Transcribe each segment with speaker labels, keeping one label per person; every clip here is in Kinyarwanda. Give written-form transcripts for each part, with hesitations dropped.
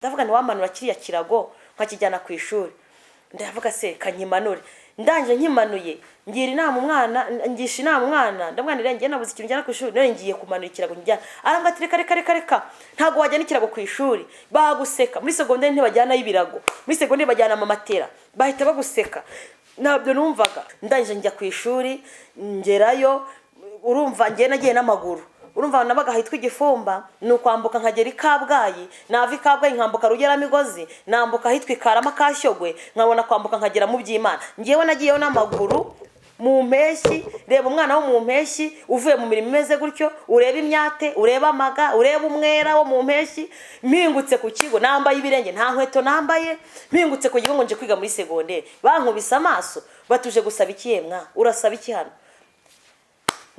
Speaker 1: ndavuga ni wamanura kiriya kirago nkakijyana ku ishuri. Ndavuga se kanyimanure, ndanje nkimanuye ngira inama umwana, ngisha inama umwana, ndamwanira ngiye nabuze ikintu njyana ku ishuri, none ngiye kumanura ikirago njyana. Arambwa ati reka ntago wajyana ikirago ku ishuri, baguseka. Muri secondaire ntibajyana y'ibirago, muri secondaire bajyana amamatera, bahita baguseka. Nabyo numvaga. Ndanje njya ku ishuri, ngerayo, urumva ngiye nagiye n'amaguru. Urumva nabaga hitwa Igifumba, nukwambuka nkagera Ikabwayi, nava Ikabwayi nkambuka Rugeramigozi, nambuka hitwa Ikarama Kashyogwe, nkabona kwambuka nkagera mu Byimana. Ngiyewe nagiyeyo n'amaguru mu mpeshyi. Reba umwana wo mu mpeshyi uvuye mu mirimo imeze gutyo, ureba imyate, ureba amaga, ureba umwera wo mu mpeshyi. Mpingutse ku kigo nambaye ibirenge, nta nkweto nambaye, mpingutse ku kigo ngo nje kwiga muri secondaire. Bankubise amaso, batuje gusaba iki yemwa, urasaba iki hano?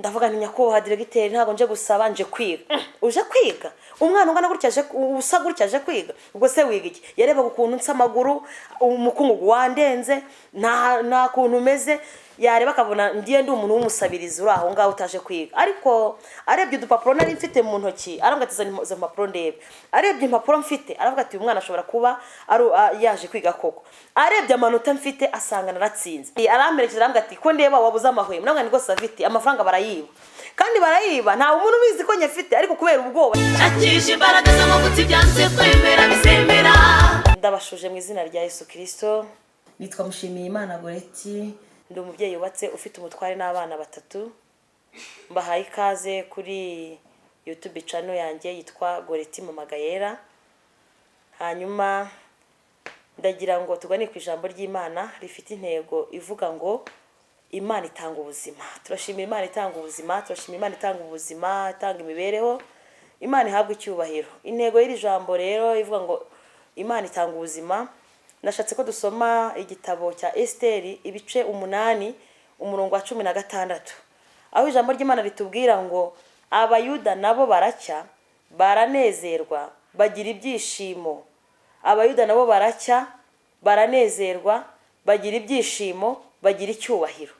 Speaker 1: Ndavuga nti nyakubahwa diregiteri, ntago nje gusaba, nje kwiga. Uje kwiga? Umwana ungana gutya aje usa gutya aje kwiga? Ubwo se wiga iki? Yareba ukuntu nsa amaguru, umukungugu wandenze, nta kuntu umeze, yareba akabona ndiye ndi umuntu w'umusabirizi uri aho ngaho utaje kwiga. Ariko arebye udupapuro nari mfite mu ntoki, aravuga ati za impapuro ndebe. Arebye impapuro mfite, aravuga ati uyu mwana ashobora kuba yaje kwiga koko. Arebye amanota mfite, asanga naratsinze. Aramperekeje aravuga ati ko ndeba wabuze amahwemo. Ndavuga ni rwose afite amafaranga barayiba, kandi barayiba, nta umuntu ubizi ko nyafite, ariko kubera ubwoba
Speaker 2: akisha imbaraga z'amavuta byanze kwemera bisemera.
Speaker 1: Ndabashuje mu izina rya Yesu Kristo. Nitwa Mushimiyimana Goreti, ndi umubyeyi yubatse ufite umutware n'abana 3. Mbahaye ikaze kuri YouTube channel yanjye yitwa Goreti Mama Gaella. Hanyuma ndagira ngo tugane ku ijambo ry'Imana rifite intego ivuga ngo Imana itanga ubuzima. Turashimira Imana itanga ubuzima, turashimira Imana itanga ubuzima, itanga imibereho. Imana ihabwa icyubahiro. Intego y'iri jambo rero ivuga ngo Imana itanga ubuzima. Nashatse ko dusoma igitabo cya Esteri ibice 8 umurongo wa 16, aho ijambo ry'Imana ritubwira ngo abayuda nabo baracya, baranezerwa, bagira ibyishimo. Abayuda nabo baracya, baranezerwa, bagira ibyishimo, bagira icyubahiro.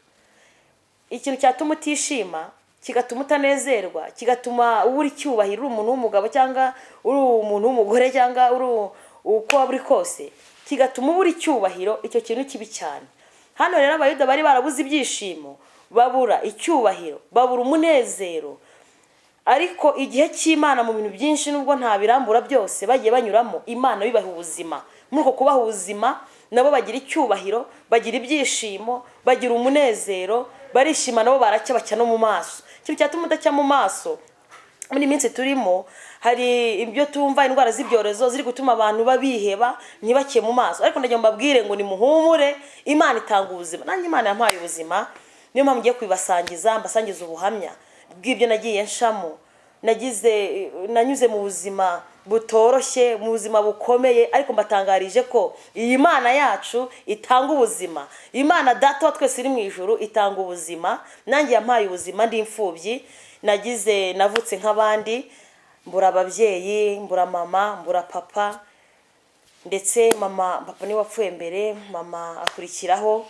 Speaker 1: Ikintu cyatuma utishima, kigatuma utanezerwa, kigatuma uri icyubahiro, uri umuntu w'umugabo cyangwa uri umuntu w'umugore cyangwa uri uko waburi kose, kigatuma uri icyubahiro, icyo kintu kibi cyane. Hano rero abayuda bari barabuze ibyishimo, babura icyubahiro, babura umunezero. Ariko igihe cy'Imana mu bintu byinshi nubwo nta birambura byose bagiye banyuramo, Imana bibaha ubuzima. Muri uko kubaha ubuzima nabo bagira icyubahiro, bagira ibyishimo, bagira umunezero, barishima, nabo baracya bacya no mu maso. Ikintu cyatuma udacya mu maso muri minsi turimo, hari ibyo tumva indwara z'ibyorezo ziri gutuma abantu babiheba ntibake mu maso. Ariko ndagira mbabwire ngo ni muhumure, Imana itanga ubuzima. Nanjye Imana yampaye ubuzima, niyo mpamvu ngiye kwibasangiza, mbasangiza ubuhamya bw'ibyo nagiye nshamo. Nanyuze mu buzima butoroshye, mu buzima bukomeye, ariko mbatangarije ko iyi Imana yacu itanga ubuzima. Imana Data wa twese iri mu ijuru itanga ubuzima. Nanjye yampaye ubuzima, ndi imfubyi, navutse nk'abandi, mbura ababyeyi, mbura mama, mbura papa, ndetse papa ni wapfuye mbere, mama akurikiraho.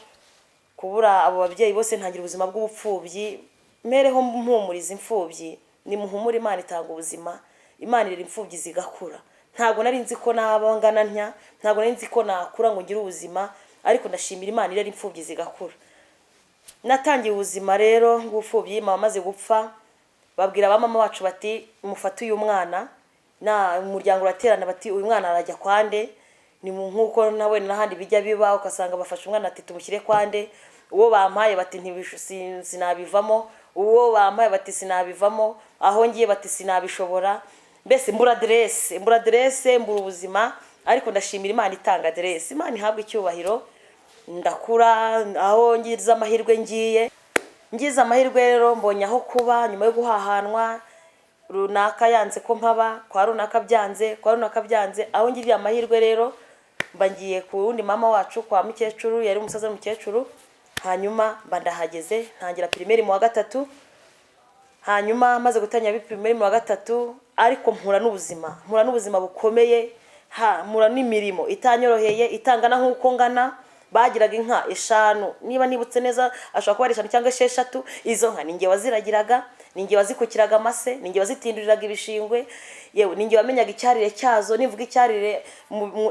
Speaker 1: Kubura abo babyeyi bose ntangira ubuzima bw'ubupfubyi, mereho mpumuriza imfubyi. Ni muhumure, Imana itanga ubuzima, Imana irera imfubyi zigakura. Ntago nari nzi ko nabangana ntya, ntago nari nzi ko nakura ngo ngire ubuzima, ariko ndashimira Imana irera imfubyi zigakura. Natangiye ubuzima rero bw'ubupfubyi, mama amaze gupfa, babwira abamama bacu bati mufate uyu mwana, na umuryango uraterana bati uyu mwana arajya kwande. Ni nkuko nawe n'ahandi bijya biba, ukasanga bafashe umwana ati tumushyire kwande. Uwo bampaye bati sinabivamo, uwo bampaye bati sinabivamo, aho ngiye bati sinabishobora. Mbese mbura adresse, mbura ubuzima. Ariko ndashimira Imana itanga adresse. Imana ihabwa icyubahiro. Ndakura, aho ngize amahirwe ngize amahirwe rero mbonye aho kuba nyuma yo guhahanwa. Runaka yanze ko mpaba, kwa runaka byanze, aho ngiriye amahirwe rero mbangiye ku wundi mama wacu, kwa mukecuru, yari umusaza w'umukecuru. Hanyuma ndahageze, ntangira primaire mu wa 3. Hanyuma maze gutangira primaire mu wa 3, ariko mpura n'ubuzima bukomeye, mpura n'imirimo itanyoroheye, itangana nk'uko ngana, bagiraga inka 5, niba nibutse neza ashobora kuba ari 5 cyangwa 6. Izo nka ninjye waziragiraga, ninjye wazikukiraga amase, ninjye wazitinduriraga ibishingwe, yewe ninjye wamenyaga icyarire cyazo. Nivuga icyarire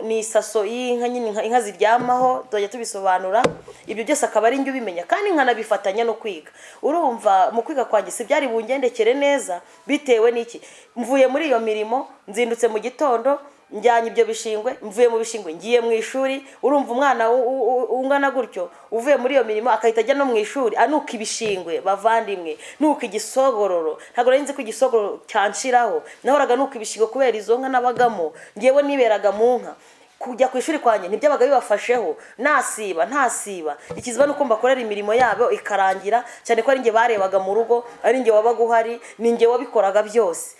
Speaker 1: ni isaso y'inka nyine, inka ziryamaho, tujya tubisobanura. Ibyo byose akaba ari njye ubimenya kandi nkanabifatanya no kwiga. Urumva mu kwiga kwanjye si byari bungendekere neza, bitewe n'iki? Mvuye muri iyo mirimo, nzindutse mu gitondo, njyanye ibyo bishingwe, mvuye mu bishingwe ngiye mu ishuri. Urumva umwana ungana gutyo uvuye muri iyo mirimo akahita ajya no mu ishuri anuka ibishingwe, bavandimwe, nuka igisogororo. Ntabwo nari nzi ko igisogororo cyanshiraho, nahoraga nuka ibishingwe kubera izo nka nabagamo. Ngewe niberaga mu nka, kujya ku ishuri kwanye ntibyabaga bibafasheho, ntasiba. Ikiziba nuko mbakorera imirimo yabo ikarangira, cyane ko ari nge barebaga mu rugo, ari nge wabaga uhari, ni nge wabikoraga byose.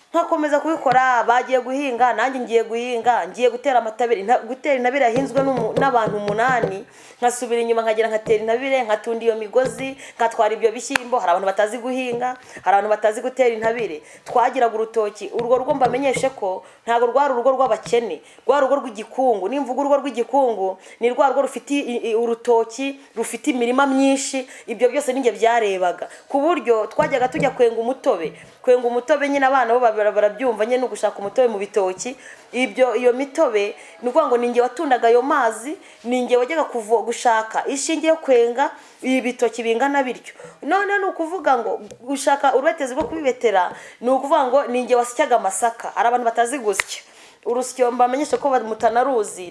Speaker 1: Nkakomeza kubikora. Bagiye guhinga, nanjye ngiye guhinga, ngiye gutera amatabire. Gutera intabire yahinzwe n'abantu 8, nkasubira inyuma nkagera nkatera intabire, nkatunda iyo migozi, nkatwara ibyo bishyimbo. Hari abantu batazi guhinga, hari abantu batazi gutera intabire. Twagiraga urutoki, urwo rugo mbamenyeshe ko ntago rwari urugo rw'abakene, rwari urugo rw'igikungu. Nimvuga urugo rw'igikungu, ni rwa rugo rufite urutoki, rufite imirima myinshi. Ibyo byose ninjye byarebaga, ku buryo twajyaga tujya kwenga umutobe nyine. Abana bo barabyumva nyine, no gushaka umutobe mu bitoki. Iyo mitobe ni ukuvuga ngo ninjye watundaga ayo mazi, ninjye wajyaga gushaka ishinge yo kwenga ibitoki bingana bityo. None ni ukuvuga ngo gushaka urubetezi rwo kubibetera, ni ukuvuga ngo ninjye wasyaga amasaka. Hari abantu batazi gusya urusyo, mbamenyesha ko mutanaruzi.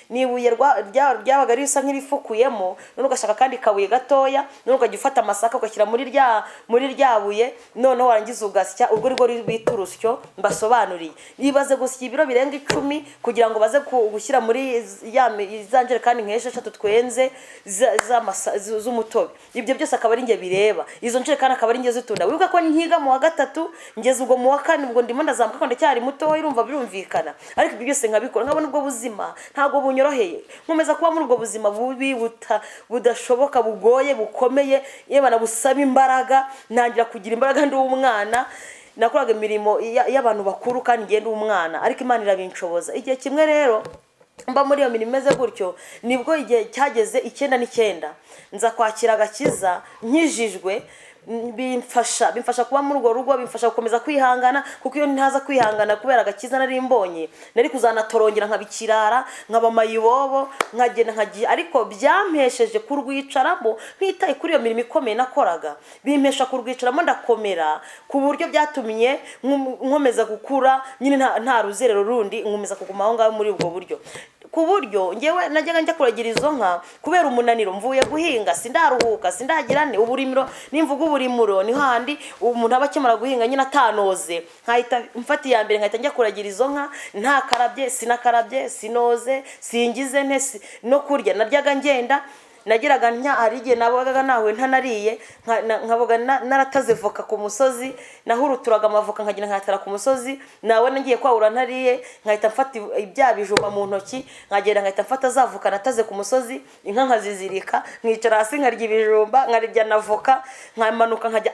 Speaker 1: Nibuye ryabaga risa nk'irifukuyemo, none ugashaka kandi kabuye gatoya, none ukajya ufata amasaka ugashyira muri rya buye, noneho warangiza ugasya. Urwo rwo bita urusyo mbasobanuriye. Ibaze gusya ibiro birenga 10 kugira ngo baze gushyira muri za njerekani nk'6 twenze z'umutobe. Ibyo byose akaba ari nge bireba, izo njerekani akaba ari nge zitunda. Wibuka ko nkiga mu wa 3 ngeze ubwo mu wa 4, ubwo ndimo ndazamuka ko ndacyari muto, urumva birumvikana. Ariko ibyo byose nkabikora, nkabona ubwo buzima ntago bunyoroheye. Nkomeza kuba muri ubwo buzima bubi budashoboka, bugoye, bukomeye, yewe nabusaba imbaraga. Ntangira kugira imbaraga ndi umwana. Nakoraga imirimo y'abantu bakuru kandi ngende umwana, ariko Imana irabinshoboza. Igihe kimwe rero mba muri iyo mirimo imeze gutyo, nibwo igihe cyageze 9 nza kwakira agakiza nkijijwe. Bimfasha kuba muri urwo rugo, bimfasha gukomeza kwihangana, kuko iyo ntaza kwihangana kubera agakiza nari mbonye, nari kuzanatorongera nkabikirara, nkaba mayibobo, nkagenda nkagiye. Ariko byampesheje kurwicaramo, ntitaye kuri iyo mirimo ikomeye nakoraga. Bimpesha kurwicaramo ndakomera, ku buryo byatumye nkomeza gukura nyine, nta ruzerero rundi, nkomeza kuguma aho ngaho muri ubwo buryo. Ku buryo ngewe najyaga njya kuragira izo nka kubera umunaniro. Mvuye guhinga, sindaruhuka, sindagirane uburimiro. Nimvuga uburimiro ni handi umuntu aba akemara guhinga nyine atanoze, nkahita mfata iya mbere nkahita njya kuragira izo nka, nta karabye, sinakarabye, sinoze, singize ntese no kurya. Naryaga ngenda, nagiraga ntya. Hari igihe nabaga nawe ntanariye, nkaboga narataze voka ku musozi, nahuruturaga amavoka nkagenda nkatara ku musozi. Nawe ngiye kwahura ntariye, nkahita mfata ibya bijuma mu ntoki, nkagenda nkahita mfata za voka nataze ku musozi, inka nkazizirika, nkicara hasi nkarya ibijumba, nkarya na voka, nkamanuka nkajya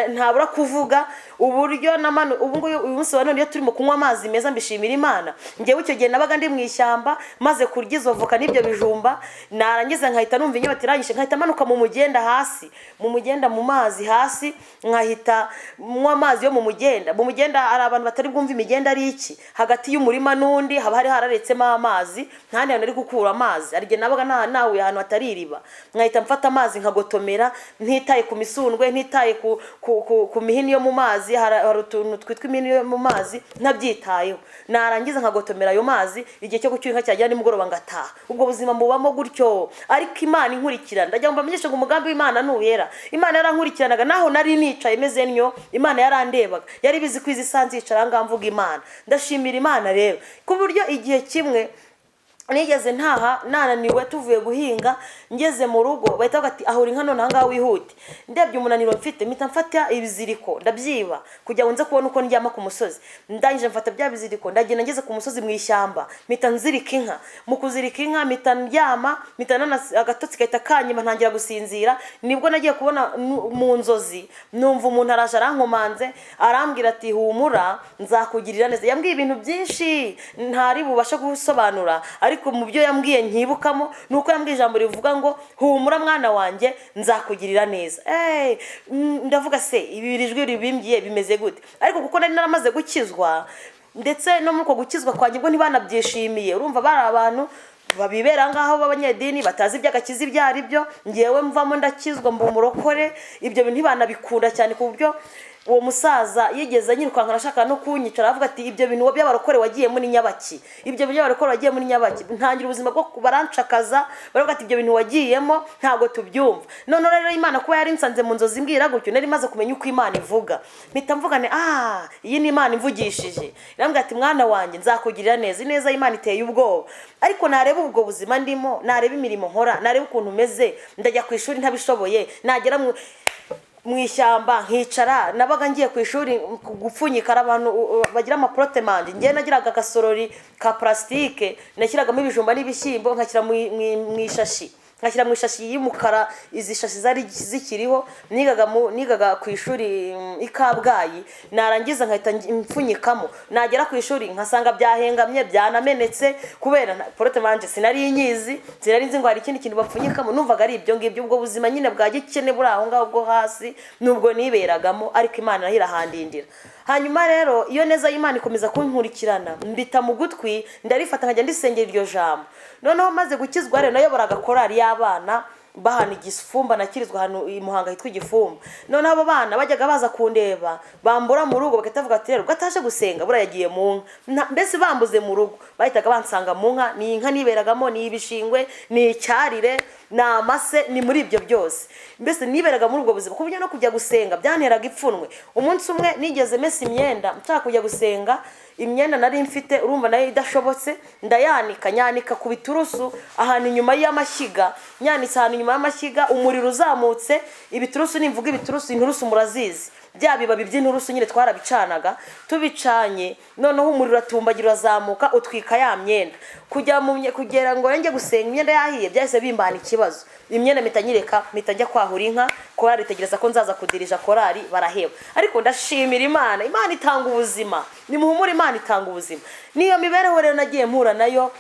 Speaker 1: ntabura kuvuga uburyo ubu uyu munsi wa none iyo turimo kunywa amazi meza mbishimira Imana. Ngewe icyo gihe nabaga ndi mu ishyamba maze kurya izo voka n'ibyo bijumba, narangiza nkahita numva inyota iranyishe, nkahita manuka mu mugenda hasi, mu mazi hasi, nkahita nywa amazi yo mu mugenda. Mu mugenda hari abantu batari bwumva imigenda ari iki, hagati y'umurima n'undi haba hari hararetsemo amazi, ntandi hantu ari gukura amazi. Arige nabaga nawe ahantu hatari iriba, nkahita mfata amazi nkagotomera, ntitaye ku misundwe, ntitaye ku mihini yo mu mazi. Hari utuntu twitwa imihini yo mu mazi ntabyitayeho. Narangiza nkagotomera ayo mazi, igihe cyo gucyura inka cyajya nimugoroba ngataha. Ubwo buzima mubamo gutyo, ariko Imana inkurikirana. Ndagira ngo mbamenyeshe ngo umugambi w'Imana nuwera. Imana yarankurikiranaga naho nari nicaye meze nnyo, Imana yarandebaga, yari bizi kwiza isanzi yicara ngamvuga Imana. Ndashimira Imana rero ku buryo igihe kimwe nigeze nananiwe tuvuye guhinga, ngeze mu rugo bahita bati ahura inka none ahangaha wihute. Ndebye umunaniro mfite, mpita mfata ibiziriko ndabyiba kugira ngo nze kubona uko ndyama ku musozi. Ndangije mfata bya biziriko, ndagenda ngeze ku musozi mu ishyamba, mpita nzirika inka. Mu kuzirika inka mpita ndyama, mpita agatotsi kahita kanyima, ntangira gusinzira. Nibwo nagiye kubona mu nzozi, numva umuntu araje arankomanze, arambwira ati humura nzakugirira neza. Yambwiye ibintu byinshi ntari bubashe gusobanura, ariko ariko mu byo yambwiye nkibukamo nuko yambwiye ijambo rivuga ngo humura mwana wanjye nzakugirira neza. Ndavuga se ibi ijwi ribimbye bimeze gute? Ariko kuko nari naramaze gukizwa ndetse no muko gukizwa kwanjye bwo ntibanabyishimiye. Urumva bari abantu babibera ngaho b'abanyedini batazi iby'agakiza ibyo ari byo, ngewe mvamo ndakizwa mba umurokore, ibyo bintu ntibanabikunda cyane ku buryo uwo musaza yigeze nyirukanka arashaka no kunyicara avuga ati ibyo bintu by'abarokore wagiye muri Nyabaki, ibyo by'abarokore wagiye muri Nyabaki. Ntangira ubuzima bwo baranshakaza baravuga ati ibyo bintu wagiyemo ntago tubyumva. None rero Imana kuba yari nsanze mu nzozi mbwira gutyo nari maze kumenya uko Imana ivuga, mpita mvugane iyi ni Imana imvugishije. Irambwira ati mwana wanjye nzakugirira neza. Ineza y'Imana iteye ubwoba, ariko nareba ubwo buzima ndimo, nareba imirimo nkora, nareba ukuntu meze, ndajya ku ishuri ntabishoboye, nagera mu ishyamba nkicara. Nabaga ngiye ku ishuri gupfunyika abantu bagira amaprotemande, ngiye nagiraga agasorori ka plastique nashyiragamo ibijumba n'ibishyimbo nkashyira mu ishashi, nkashyira mu ishashi y'umukara. Izi shashi zari zikiriho, nigaga ku ishuri ikabwayi, narangiza nkahita mfunyikamo. Nagera ku ishuri nkasanga byahengamye byanamenetse kubera protemande sinari nyizi, sinari nzi ngo hari ikindi kintu bapfunyikamo. Numvaga ari ibyo ngibyo, ubwo buzima nyine bwa gikene buri aho ngaho bwo hasi nubwo niberagamo, ariko Imana nayo irahandindira. Hanyuma rero iyo neza y'Imana ikomeza kunkurikirana, mbita mu gutwi ndarifata nkajya ndisengera iryo jambo. Noneho maze gukizwa rero nayoboraga korali y'abana bahana Igifumba, nakirizwa hano i Muhanga hitwa Igifumba. Noneho abo bana bajyaga baza kundeba bambura mu rugo, bakatavuga ati rero gataje gusenga bura yagiye mu nka. Mbese bambuze mu rugo bahitaga bansanga mu nka, ni inka niberagamo, ni ibishingwe, ni icyarire, na amase, ni muri ibyo byose. Mbese niberaga muri ubwo buzima kubujya no kujya gusenga byanteraga ipfunwe. Umunsi umwe nigeze mesa imyenda nshaka kujya gusenga, imyenda nari mfite urumva nayo idashobotse, nyanika ku biturusu ahantu inyuma y'amashyiga, nyanitse ahantu inyuma y'amashyiga, umuriro uzamutse. Ibiturusu nimvuga ibiturusu, inturusu murazizi, bya bibabi by'inturusu nyine twarabicanaga, tubicanye noneho umuriro atumbagira urazamuka utwika ya myenda. Kugera ngo njye gusenga imyenda yahiye byahise bimbana ikibazo. Imyenda mitanyireka mitajya kwahura inka, korali itegereza ko nzaza kudirija korali, baraheba. Ariko ndashimira Imana, Imana itanga ubuzima, nimuhumure Imana itanga ubuzima. Niyo mibereho rero nagiye mpura nayo,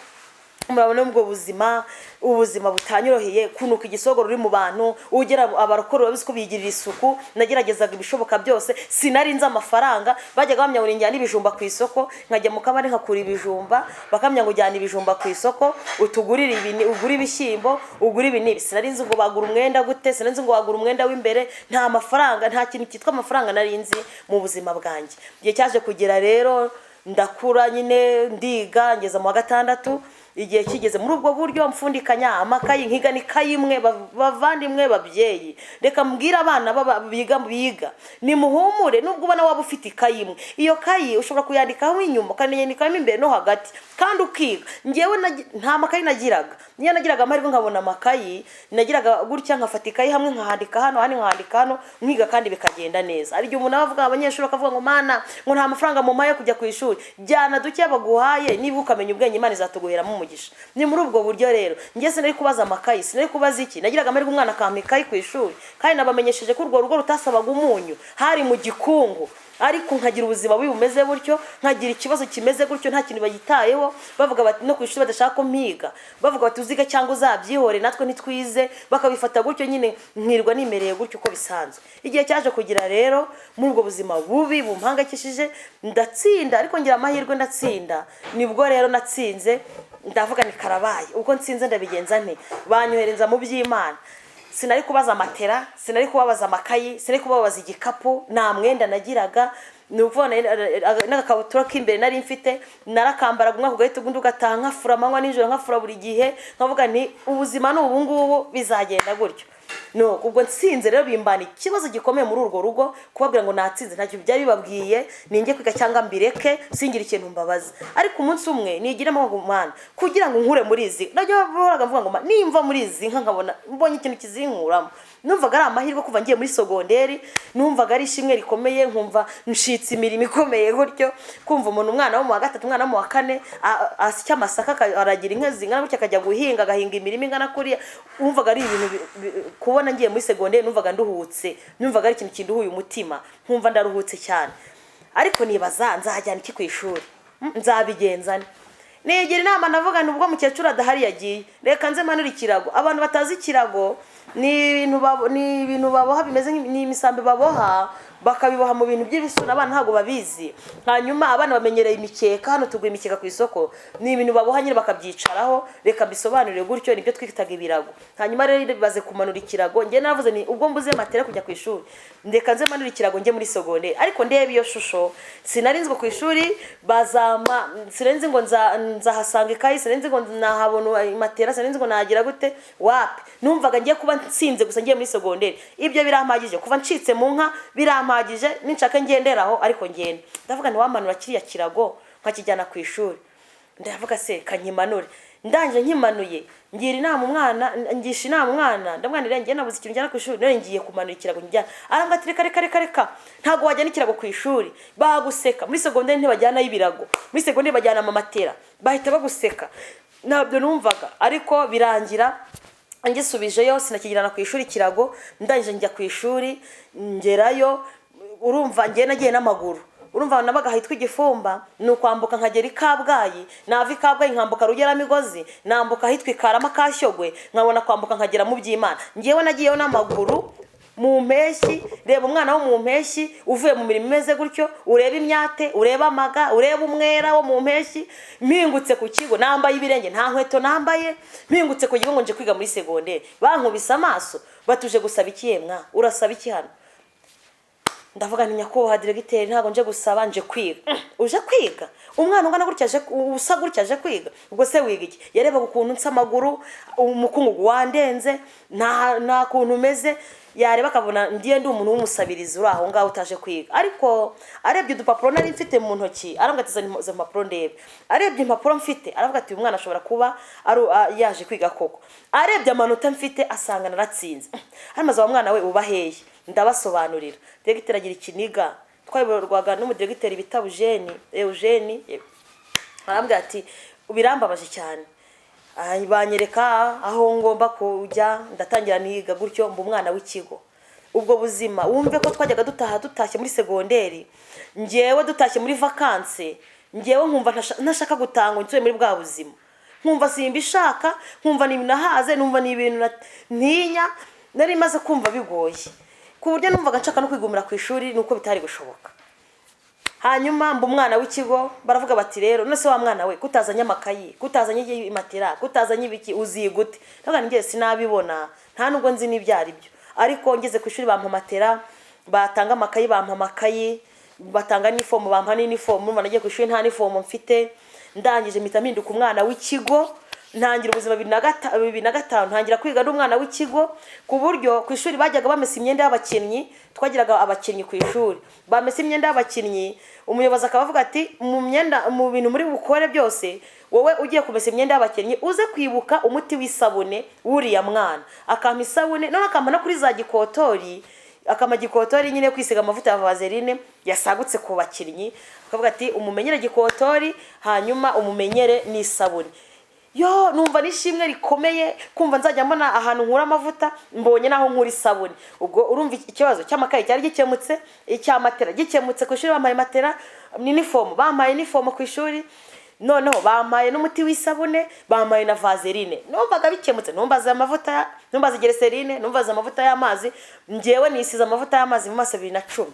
Speaker 1: murabona ubwo ubuzima butanyoroheye, kunuka igisogoro ruri mu bantu, ugera abarokore babizi ko bigirira isuku. Nageragezaga ibishoboka byose, sinari nzi amafaranga. Bajyaga bamya ngo njyana ibijumba ku isoko, nkajya mu kabari nkakura ibijumba, bakamya ngo jyana ibijumba ku isoko utugurira ibini, ugura ibishyimbo, ugura ibini. Sinari nzi ngo bagura umwenda gute, sinari nzi ngo bagura umwenda w'imbere. Nta mafaranga, nta kintu cyitwa amafaranga nari nzi mu buzima bwanjye. Igihe cyaje kugera rero ndakura nyine ndiga ngeza mu wa gatandatu. Igihe kigeze muri ubwo buryo mfundikanya amakayi, nkiga n'ikayi imwe. Bavandimwe babyeyi, reka mbwira abana biga nimuhumure, nubwo ubona waba ufite ikayi imwe, iyo kayi ushobora kuyandikaho inyuma ukanayandikaho imbere no hagati kandi ukiga. Ngewe nta makayi nagiraga, niyo nagiraga amahirwe nkabona amakayi, nagiraga gutya nkafata ikayi hamwe nkahandika hano, hano nkahandika hano, nkiga kandi bikagenda neza. Ari igihe umuntu avuga, abanyeshuri bakavuga ngo mana ngo nta mafaranga mu maye kujya ku ishuri, jyana duke baguhaye, niba ukamenya ubwenge Imana izatuguheramo umugisha. Ni muri ubwo buryo rero njye sinari kubaza amakayi, sinari kubaza iki, nagiraga amahirwe umwana akampa ikayi ku ishuri, kandi nabamenyesheje ko urwo rugo rutasabaga umunyu, hari mu gikungu. Ariko nkagira ubuzima bumeze gutyo, nkagira ikibazo kimeze gutyo, nta kintu bayitayeho. Bavuga bati no ku ishuri badashaka ko mpiga, bavuga bati uziga cyangwa uzabyihore, natwe ntitwize, bakabifata gutyo nyine. Nkirwa nimereye gutyo uko bisanzwe. Igihe cyaje kugira rero muri ubwo buzima bubi bumpangakishije, ndatsinda, ariko ngira amahirwe ndatsinda. Nibwo rero natsinze, ndavuga ni karabaye, uko nsinze ndabigenza nte, banyohereza mu by'Imana. Sinari kubaza matera, sinari kubabaza amakayi, sinari kubabaza igikapu, nta mwenda nagiraga. Nuvona n'agakabutura k'imbere nari mfite, narakambaraga umwaka ugahita ugundi ugataha, nkafura amanywa n'ijoro, nkafura buri gihe. Nkavuga nti ubuzima ni ubu ngubu, bizagenda gutyo. No, ubwo nsinze rero bimbana ikibazo gikomeye muri urwo rugo, kubabwira ngo natsinze ntacyo byari bibabwiye, ninjye kwiga cyangwa mbireke, singira ikintu mbabaza. Ariko umunsi umwe nigiramo ngo Mana, kugira ngo nkure muri izi, najya bahoraga mvuga ngo nimva muri izi nka nkabona mbonye ikintu kizinkuramo. Numvaga ari amahirwe kuva ngiye muri segonderi, numvaga ari ishimwe rikomeye, nkumva nshitse imirimo ikomeye gutyo. Kumva umuntu, umwana wo mu wa gatatu, umwana wo mu wa kane asya amasaka, aragira inka zingana gutya, akajya guhinga, agahinga imirimo ingana kuriya. Umvaga ari ibintu kubona ngiye muri segonderi, numvaga nduhutse, numvaga ari ikintu kinduhuye umutima, nkumva ndaruhutse cyane. Ariko nibaza nzajyana iki ku ishuri, nzabigenzane. nigira inama navuga nubwo mukecuru adahari yagiye reka nze manura ikirago. Abantu batazi ikirago ni ibintu baboha bimeze n'imisambi baboha, bakabiboha mu bintu by'ibisura, abana ntago babizi. Hanyuma abana bamenyereye imikeka, hano tugura imikeka ku isoko, ni ibintu baboha nyine bakabyicaraho. Reka bisobanurire gutyo, nibyo twitaga ibirago. Hanyuma rero baze kumanura ikirago, njye navuze ni ubwo mbuze matera kujya ku ishuri, ndeka nze manura ikirago njye muri secondaire. Ariko ndebe iyo shusho, sinarinzwe ku ishuri bazama, sirenze ngo nzahasanga ikayi, sirenze ngo nahabona matera, sirenze ngo nagira gute, wapi. Numvaga ngiye kuba nsinze gusa ngiye muri secondaire. Ibyo birampagije kuva ncitse mu nka, birampagije ninshaka ngenderaho. Ariko ngenda ndavuga ntiwamanura kiriya kirago nkakijyana ku ishuri. Ndavuga se kanyimanure, ndanje nkimanuye ngira inama umwana, ngisha inama umwana, ndamwanira ngiye nabuze ikintu njyana ku ishuri, none ngiye kumanura ikirago njyana. Aranga ati reka ntago wajyana ikirago ku ishuri, baguseka. Muri secondaire ntibajyana y'ibirago, muri secondaire bajyana amamatera, bahita baguseka. Nabyo numvaga, ariko birangira angisubijeyo, sinakigirana ku ishuri ikirago. Ndangije njya ku ishuri, ngerayo, urumva ngiye nagiye n'amaguru. Urumva nabaga hitwa Igifumba, ni ukwambuka nkagera i Kabgayi, nava i Kabgayi nkambuka Rugeramigozi, nambuka hitwa Karama ka Shyogwe, nkabona kwambuka nkagera mu Byimana. Ngiyewe nagiyeyo n'amaguru mu mpeshyi. Reba umwana wo mu mpeshyi uvuye mu mirimo imeze gutyo, ureba imyate, ureba amaga, ureba umwera wo mu mpeshyi. Mpingutse ku kigo nambaye ibirenge, nta nkweto nambaye, mpingutse ku kigo ngo nje kwiga muri secondaire. Bankubise amaso, batuje gusaba iki yemwa, urasaba iki hano? Ndavuga ni nyakubahwa diregiteri, ntago nje gusaba, nje kwiga. Uje kwiga? Umwana ungana gutya aje, usa gutya aje kwiga? Ubwo se wiga iki? Yarebaga ukuntu nsa amaguru, umukungugu wandenze, nta kuntu meze. Yareba akabona ndiye ndi umuntu w'umusabirizi uri aho ngaho utaje kwiga. Ariko arebye udupapuro nari mfite mu ntoki, aravuga ati za impapuro ndebe. Arebye impapuro mfite, aravuga ati uyu mwana ashobora kuba yaje kwiga koko. Arebye amanota mfite, asanga naratsinze. Hamaze wa mwana we uba hehe? Ndabasobanurira. Diregiteri agira ikiniga, twayoborwaga n'umudiregiteri bita Eugene. Arambwira ati birambabaje cyane. Banyereka aho ngomba kujya, ndatangira niga gutyo mba umwana w'ikigo. Ubwo buzima wumve ko twajyaga dutashye muri secondaire, ngewe dutashye muri vacances, ngewe nkumva ntashaka gutanga nsuye muri bwa buzima. Nkumva simbishaka, nkumva ni nahaze, numva ni ibintu ntinya, nari maze kumva bigoye. Ku buryo numvaga nshaka no kwigumira ku ishuri, nuko bitari gushoboka. Hanyuma mba umwana w'ikigo, baravuga bati rero none se wa mwana we kutazanye amakayi, kutazanye imatera, kutazanye ibiki, uzigute? Ndavuga ngiye sinabibona, nta nubwo nzi n'ibyari byo. Ariko ngeze ku ishuri bampa matera, batanga amakayi, bampa amakayi, batanga n'ifomu, bampa n'inifomu. Numva nagiye ku ishuri nta nifomu mfite. Ndangije mpita mpinduka umwana w'ikigo, ntangira ubuzima 2005 ntangira kwiga n'umwana w'ikigo. Ku buryo ku ishuri bajyaga bamesa imyenda y'abakinnyi, twagiraga abakinnyi ku ishuri, bamesa imyenda y'abakinnyi. Umuyobozi akavuga ati mu bintu muri bukore byose, wowe ugiye kumesa imyenda y'abakinnyi uze kwibuka umuti w'isabune wuriya mwana. Akampa isabune, none akampa no kuri za gikotori, akama gikotori nyine kwisiga amavuta ya vaseline yasagutse ku bakinnyi. Akavuga ati umumenyere gikotori, hanyuma umumenyere n'isabune. Yo numva nishimwe rikomeye, kumva nzajya mbona ahantu nkura amavuta, mbonye naho nkura isabune. Ubwo urumva ikibazo cy'amakayi cyari gikemutse, icyamatera gikemutse. Ku ishuri bamaye matera n'inifomu, bamaye n'inifomu ku ishuri, noneho bamaye n'umuti w'isabune, bamaye na vaseline. Numvaga bikemutse, numbaza amavuta, numbaza glycerine, numbaza amavuta y'amazi. Ngewe nisize amavuta y'amazi mu maso 2010,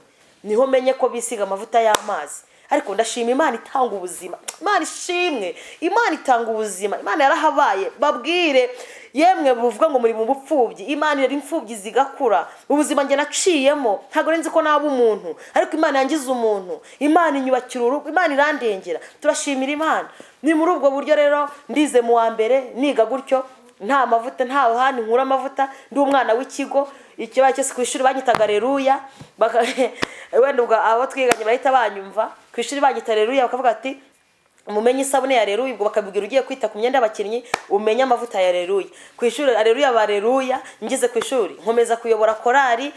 Speaker 1: niho menye ko bisiga amavuta y'amazi. Ariko ndashima Imana itanga ubuzima. Imana ishimwe, Imana itanga ubuzima. Imana yarahabaye. Babwire yemwe buvuga ngo muri mu bupfubyi, Imana yari imfubyi zigakura. Ubuzima nge naciyemo ntago renzi ko naba umuntu, ariko Imana yangize umuntu. Imana inyubakira urugo, Imana irandengera. Turashimira Imana. Ni muri ubwo buryo rero ndize mu wa mbere niga gutyo, nta mavuta, nta handi nkura amavuta, ndi umwana w'ikigo. Ikibaye cyose ku ishuri banyitaga Aleluya, wenda ubwo abo twiganye bahita banyumva. Ku ishuri banyita Aleluya, bakavuga ati umumenye isabune ya Aleluya. Ubwo bakabwira ugiye kwita ku myenda y'abakinnyi umenye amavuta ya Aleluya. Ku ishuri Aleluya ba Aleluya. Ngeze ku ishuri nkomeza kuyobora korali.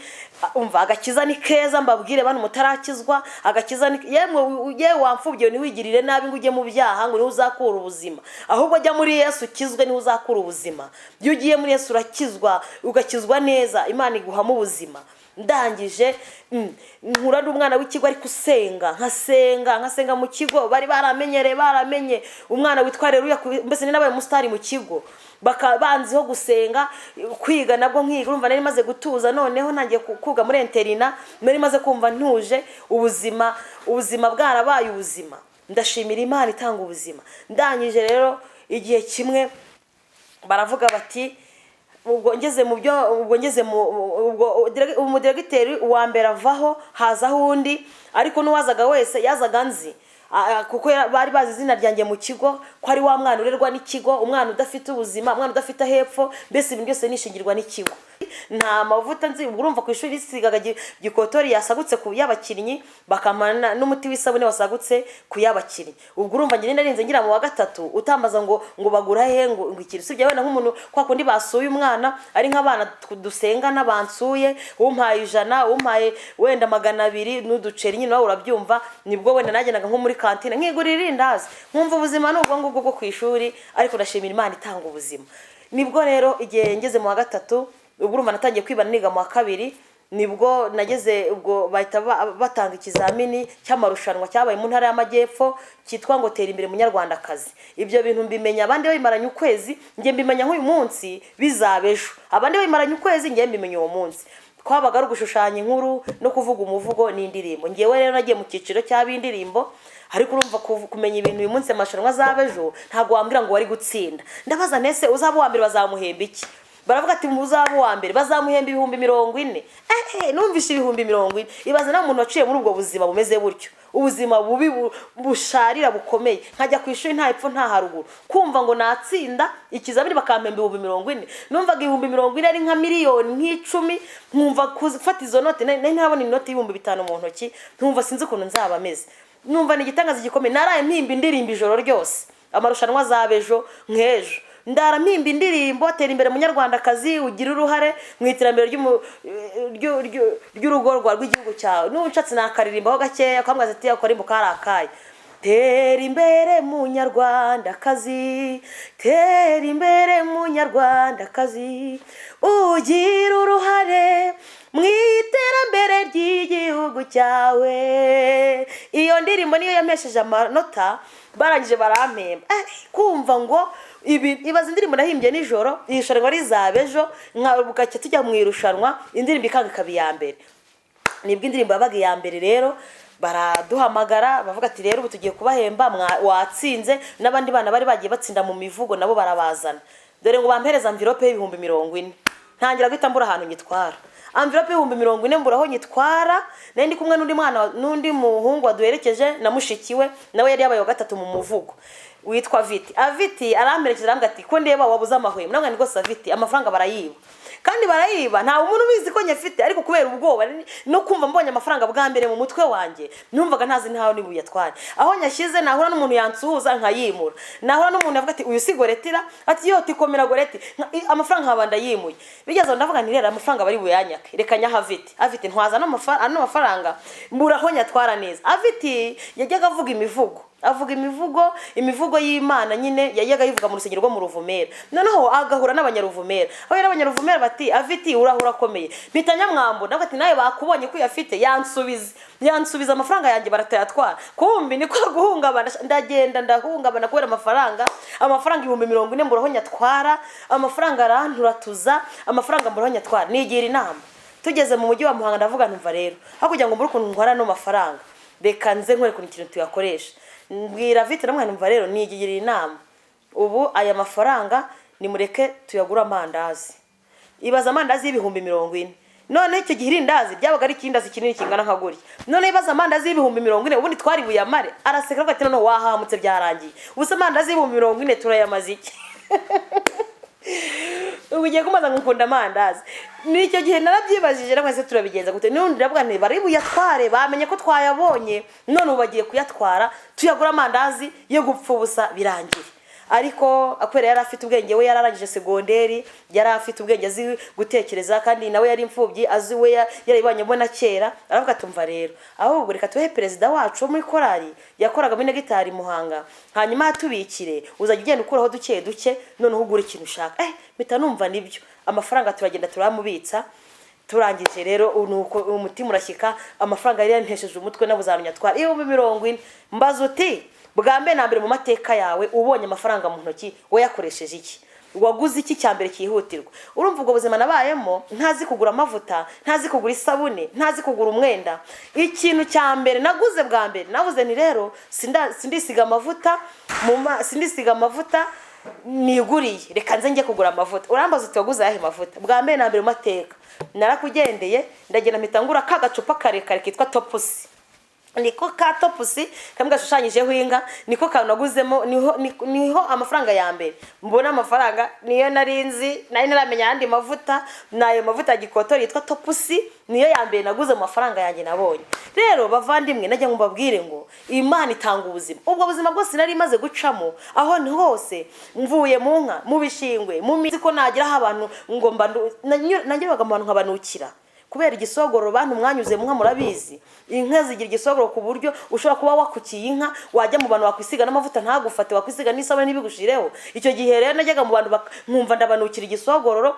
Speaker 1: Umva agakiza ni keza, mbabwire bana mutarakizwa. Agakiza ni yemwe ugiye wamfubye ni wigirire nabi ngo ujye mu byaha ngo ni uzakura ubuzima. Ahubwo jya muri Yesu ukizwe ni uzakura ubuzima. Iyo ugiye muri Yesu urakizwa, ugakizwa neza, Imana iguhama ubuzima. ndangije nkura n'umwana w'ikigo ariko usenga nkasenga mu kigo bari baramenye umwana witwa rero mbese ni nabaye umusitari mu kigo banziho gusenga kwiga nabwo nkiga urumva nari maze gutuza noneho ntangiye kuga muri interina nari maze kumva ntuje ubuzima bwarabaye ubuzima ndashimira Imana itanga ubuzima ndangije rero igihe kimwe baravuga bati ubwo ngeze umudiregiteri wa mbere avaho hazaho undi ariko n'uwazaga wese yazaga nzi kuko bari bazi izina ryanjye mu kigo ko ari wa mwana urerwa n'ikigo umwana udafite ubuzima umwana udafite hepfo mbese ibintu byose nishingirwa n'ikigo nta mavuta nzi urumva ku ishuri risigaga gikotori yasagutse ku y'abakinnyi bakamana n'umuti w'isabune wasagutse ku y'abakinnyi ubwo urumva njye narinze ngira mu wa gatatu utambaza ngo bagura he ngo ikiri sibye wenda nk'umuntu kwa kundi basuye umwana ari nk'abana dusenga n'abansuye umpaye 100 umpaye wenda 200 n'uduceri nyine nawe urabyumva nibwo wenda nagenaga nko muri kantine nkigurira irindazi nkumva ubuzima n'ubwo ngubwo bwo ku ishuri ariko ndashimira Imana itanga ubuzima nibwo rero igihe ngeze mu wa gatatu ubwo urumva natangiye kwibana niga mu wa kabiri nibwo nageze ubwo bahita batanga ikizamini cy'amarushanwa cyabaye mu ntara y'Amajyepfo cyitwa ngo tera imbere munyarwandakazi ibyo bintu mbimenya abandi babimaranye ukwezi ngiye mbimenya nk'uyu munsi bizabejo abandi babimaranye ukwezi ngiye mbimenya uwo munsi twabaga ari gushushanya inkuru no kuvuga umuvugo n'indirimbo ngiyewe rero nagiye mu cyiciro cy'abindirimbo ariko urumva kumenya ibintu uyu munsi amashanwa zabejo ntago wambwira ngo wari gutsinda ndabaza nese uzaba wa mbere bazamuhemba iki baravuga ati muzaba wa mbere bazamuhemba 40,000 numvishe 40,000 ibaza na umuntu waciye muri ubwo buzima bumeze buryo ubuzima bubi busharira bukomeye nkajya ku ishuri nta epfo nta haruguru kumva ngo natsinda ikizamini bakampemba 40,000 numvaga 40,000 ari nka miliyoni nk'icumi nkumva kufata izo note ntabona inoti y'5,000 mu ntoki nkumva sinzi ukuntu nzaba ameze numva ni igitangaza gikomeye naraye mpimba indirimbo ijoro ryose amarushanwa zabejo nk'ejo ndara mpimba indirimbo tera imbere munyarwandakazi ugira uruhare mu iterambere ry'urugo rw'igihugu cyawe n'unshatse nakaririmbaho gakeya kwamwaza ati akora imbuka harakaye tera imbere munyarwandakazi tera imbere munyarwandakazi ugira uruhare mu iterambere ry'igihugu cyawe iyo ndirimbo niyo yampesheje amanota barangije barampemba kumva ngo ibaza indirimbo nahimbye nijoro irushanwa rizabejo nkabugacye tujya mu irushanwa indirimbo ikanga kabi ya mbere nibwo indirimbo yabaga ya mbere rero baraduhamagara bavuga ati rero ubu tugiye kubahemba watsinze n'abandi bana bari bagiye batsinda mu mivugo nabo barabazana dore ngo bampereza envelope y'40,000 ntangira guhita mbura ahantu nyitwara envelope y'40,000 mburaho nyitwara ndi kumwe n'undi muhungu waduherekeje na mushikiwe nawe yari yabaye wa gatatu mu muvugo witwa Aviti aramperekeje arambwira ati ko ndeba wabuze amahwemo namwe ngo Saviti amafaranga barayiba kandi barayiba nta umuntu ubizi ko nyafite ariko kubera ubwoba no kumva mbonye amafaranga bwa mbere mu mutwe wanjye numvaga ntazi ntaho ni buyatware aho nyashyize nahura n'umuntu yansuhuza nkayimura nahura n'umuntu yavuga ati uyu si Goretira ati yo tikomera Goreti amafaranga nkabanda yimuye bigeze ndavuga nti rero amafaranga bari buyanyake reka nyaha Aviti ntwaza no mafaranga mburaho nyatwara neza Aviti yajyaga avuga imivugo y'Imana nyine yayaga yivuga mu rusengero rwo mu Ruvumera noneho agahura n'abanyaruvumera aho yari abanyaruvumera bati Aviti urahura komeye bitanya mwambo navuga ati nawe bakubonye ko yafite yansubiza amafaranga yanjye baratayatwara kumbi niko guhungabana ndagenda ndahungabana kubera amafaranga 40,000 mburaho nyatwara amafaranga aranturatuza amafaranga mburaho nyatwara nigira inama tugeze mu mujyi wa Muhanga ndavuga numva rero hakugira ngo mbure ukuntu nkora no mafaranga reka nze nkore ku kintu tuyakoresha mbwira Aviti namwana numva rero nigira inama ubu aya mafaranga nimureke tuyagura amandazi ibaza amandazi y'40,000 none icyo gihe irindazi ryabaga ari kindazi kinini kingana nka guri none ibaza amandazi y'40,000 ubundi twari buyamare araseka ati none wahamutse byarangiye ubusa amandazi y'40,000 turayamaze iki ugiye kumaza ngukunda amandazi nicyo gihe narabyibajije namwe turabigenza gute nundi ndavuga nti bari buyatware bamenye ko twayabonye none ubagiye kuyatwara tuyagura amandazi yo gupfa ubusa birangiye ariko akwera yari afite ubwenge we yararangije segonderi yari afite ubwenge azi gutekereza kandi nawe yari imfubyi azi we yaribanyemo na kera aravuga tumva rero ahubwo reka tuhe perezida wacu muri korali yakoraga muri gitari Muhanga hanyuma atubikire uzajya ugenda ukuraho duke none uhugura ikintu ushaka mpita numva nibyo amafaranga turagenda turamubitsa turangije rero nuko umutima urashyika, amafaranga yari yantesheje umutwe nabuzamenya twara 40,000. mbaza uti bwa mbere na mbere mu mateka yawe ubonye amafaranga mu ntoki wayakoresheje iki, waguze iki cyambere kihutirwa? Urumva ubwo buzima nabayemo, ntazi kugura amavuta, ntazi kugura isabune, ntazi kugura umwenda. Ikintu cyambere naguze bwa mbere, navuze ni rero sindisiga amavuta niguriye, reka nze njye kugura amavuta. Urambaza uti waguze ayahe mavuta? Bwa mbere na mbere mu mateka narakugendeye ndagenda mpitangura ka gacupa karekare kitwa Topusi. Niko ka Topusi kamwe gashushanyijeho inka, niko kanaguzemo, niho amafaranga ya mbere mbona. Amafaranga niyo narinzi, nari naramenya andi mavuta, nayo mavuta gikotori yitwa Topusi, niyo ya mbere naguze mu mafaranga yanjye nabonye. Rero bavandimwe, najya mbabwire ngo Imana itanga ubuzima. Ubwo buzima bwose nari maze gucamo, aho ni hose, mvuye mu nka, mu bishingwe, mu mizi ko nagiraho abantu ngo nagiraga mu bantu nkabanukira kubera igisogoro. Bantu mwanyuze mu nka murabizi, inka zigira igisogoro ku buryo ushobora kuba wakukiye inka, wajya mu bantu bakwisiga n'amavuta ntagufate, wakwisiga n'isabune n'ibigushireho. Icyo gihe rero najyaga mu bantu nkumva ndabanukira igisogororo.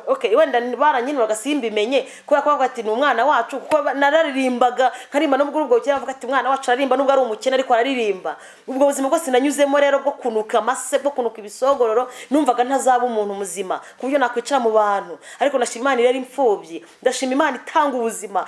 Speaker 1: Okay, wenda baranyinura gasimbimenye kubera ko bavuga ati ni umwana wacu, kuko nararirimbaga nkarimba n'ubwo ubwo cyera bavuga ati umwana wacu aririmba nubwo ari umukene ariko araririmba. Ubwo buzima bwose nanyuzemo rero bwo kunuka amase, bwo kunuka ibisogororo, numvaga ntazaba umuntu muzima ku buryo nakwicara mu bantu. Ariko ndashima Imana rero imfubyi, ndashima Imana itanga ubuzima,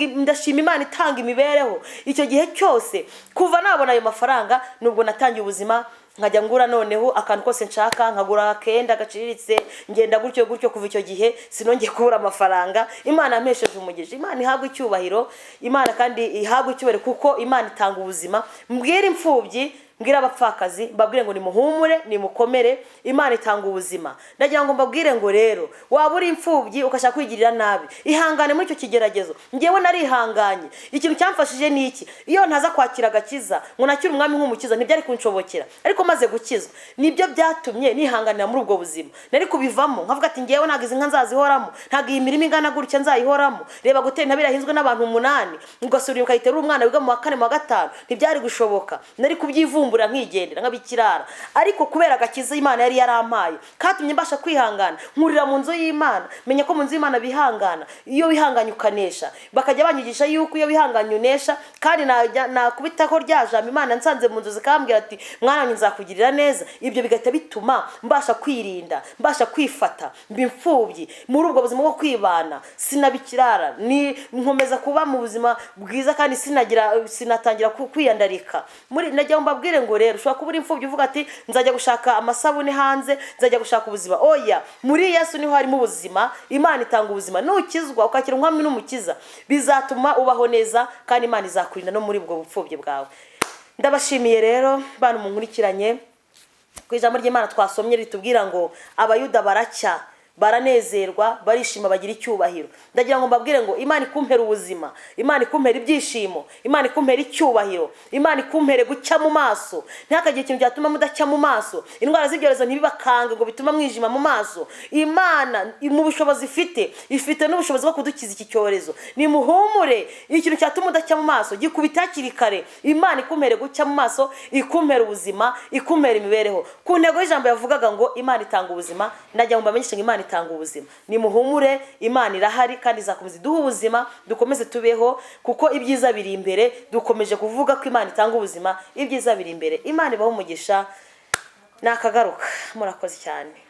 Speaker 1: ndashima Imana itanga imibereho. Icyo gihe cyose kuva nabona ayo mafaranga nubwo natangiye ubuzima, nkajya ngura noneho akantu kose nshaka, nkagura akenda gaciriritse, ngenda gutyo kuva icyo gihe sinongeye kubura amafaranga. Imana yampesheje umugisha, Imana ihabwa icyubahiro, Imana kandi ihabwa icyubahiro kuko Imana itanga ubuzima. Mbwira imfubyi, mbwira abapfakazi, mbabwire ngo nimuhumure, nimukomere, Imana itanga ubuzima. Ndagira ngo mbabwire ngo rero waba uri imfubyi ukashaka kwigirira nabi, ihangane muri icyo kigeragezo. Ngewe narihanganye. Ikintu cyamfashije ni iki? Iyo ntaza kwakira agakiza ngo nakire umwami nk'umukiza ntibyari kunshobokera, ariko maze gukizwa nibyo byatumye nihanganira muri ubwo buzima. Nari kubivamo nkavuga ati ngewe ntagize inka nzazihoramo, ntago iyi mirimo ingana gutya nzayihoramo. Reba gutera intabire yahinzwe n'abantu 8, ugasubira ukayitera umwana wiga mu wa 4 mu wa 5, ntibyari gushoboka. Nari kubyivumbura nkigendera nkabikirara, ariko kubera agakiza Imana yari yarampaye katumye mbasha kwihangana, nkurira mu nzu y'Imana. Menya ko mu nzu y'Imana bihangana, iyo wihanganye ukanesha. Bakajya banyigisha yuko iyo wihanganye unesha, kandi nakubitaho ryajama Imana nsanze mu nzu zikambwira ati mwana wanjye nzakugirira neza. Ibyo bigahita bituma mbasha kwirinda, mbasha kwifata, mbimfubyi muri ubwo buzima bwo kwibana. Sinabikirara, ni nkomeza kuba mu buzima bwiza, kandi sinatangira kwiyandarika. Muri najya mbabwire ngo rero ushobora kuba uri imfubyi uvuga ati nzajya gushaka amasabune hanze, nzajya gushaka ubuzima. Oya, muri Yesu niho harimo ubuzima. Imana itanga ubuzima. Nukizwa ukakira umwami n'umukiza, bizatuma ubaho neza, kandi Imana izakurinda no muri ubwo bupfubyi bwawe. Ndabashimiye rero bantu munkurikiranye ku ijambo ry'Imana twasomye ritubwira ngo abayuda baracya, baranezerwa, barishima, bagira icyubahiro. Ndagira ngo mbabwire ngo Imana ikumpera ubuzima, Imana ikumpera ibyishimo, Imana ikumpera icyubahiro, Imana ikumpere gucya mu maso. Ntihakagire ikintu cyatuma mudacya mu maso. Indwara z'ibyorezo ntibibakange ngo bituma mwijima mu maso. Imana mu bushobozi ifite n'ubushobozi bwo kudukiza iki cyorezo. Nimuhumure, ikintu cyatuma udacya mu maso gikubita hakiri kare. Imana ikumpere gucya mu maso, ikumpera ubuzima, ikumpera imibereho. Ku ntego y'ijambo yavugaga ngo Imana itanga ubuzima, najya mbamenyesha ngo Imana itanga ubuzima. Nimuhumure, Imana irahari kandi izakomeza iduha ubuzima, dukomeze tubeho kuko ibyiza biri imbere. Dukomeje kuvuga ko Imana itanga ubuzima, ibyiza biri imbere. Imana ibaho umugisha. Nakagaruka, murakoze cyane.